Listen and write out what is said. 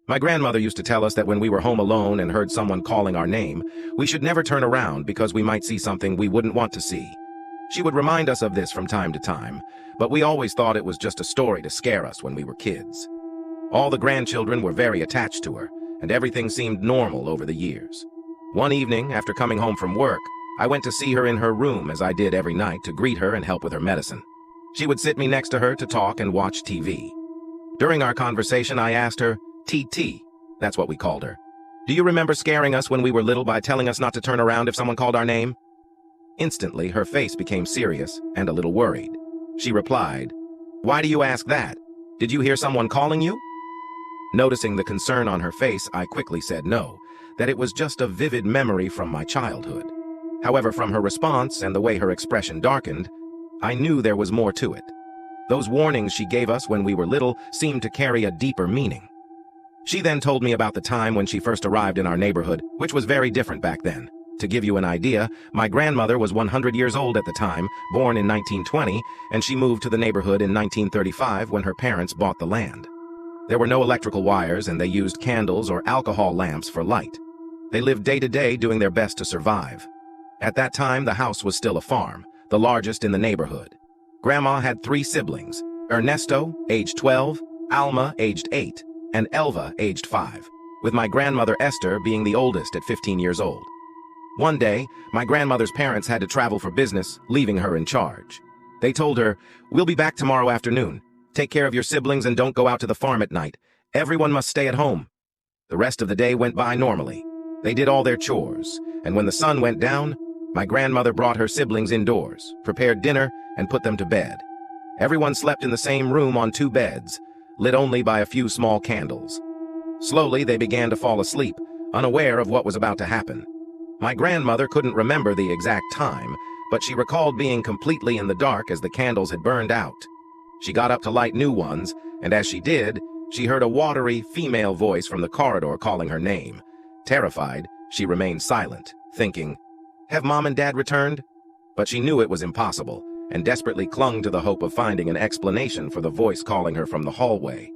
My grandmother used to tell us that when we were home alone and heard someone calling our name, we should never turn around because we might see something we wouldn't want to see. She would remind us of this from time to time, but we always thought it was just a story to scare us when we were kids. All the grandchildren were very attached to her, and everything seemed normal over the years. One evening, after coming home from work, I went to see her in her room as I did every night to greet her and help with her medicine. She would sit me next to her to talk and watch TV. During our conversation, I asked her, TT, that's what we called her. Do you remember scaring us when we were little by telling us not to turn around if someone called our name? Instantly, her face became serious and a little worried. She replied, Why do you ask that? Did you hear someone calling you? Noticing the concern on her face, I quickly said no, that it was just a vivid memory from my childhood. However, from her response and the way her expression darkened, I knew there was more to it. Those warnings she gave us when we were little seemed to carry a deeper meaning. She then told me about the time when she first arrived in our neighborhood, which was very different back then. To give you an idea, my grandmother was 100 years old at the time, born in 1920, and she moved to the neighborhood in 1935 when her parents bought the land. There were no electrical wires, and they used candles or alcohol lamps for light. They lived day to day doing their best to survive. At that time, the house was still a farm, the largest in the neighborhood. Grandma had 3 siblings, Ernesto, aged 12, Alma, aged 8, and Elva, aged 5, with my grandmother Esther being the oldest at 15 years old. One day, my grandmother's parents had to travel for business, leaving her in charge. They told her, We'll be back tomorrow afternoon. Take care of your siblings and don't go out to the farm at night. Everyone must stay at home. The rest of the day went by normally. They did all their chores, and when the sun went down, my grandmother brought her siblings indoors, prepared dinner, and put them to bed. Everyone slept in the same room on 2 beds, lit only by a few small candles. Slowly, they began to fall asleep, unaware of what was about to happen. My grandmother couldn't remember the exact time, but she recalled being completely in the dark as the candles had burned out. She got up to light new ones, and as she did, she heard a watery, female voice from the corridor calling her name. Terrified, she remained silent, thinking, Have Mom and Dad returned? But she knew it was impossible, and desperately clung to the hope of finding an explanation for the voice calling her from the hallway.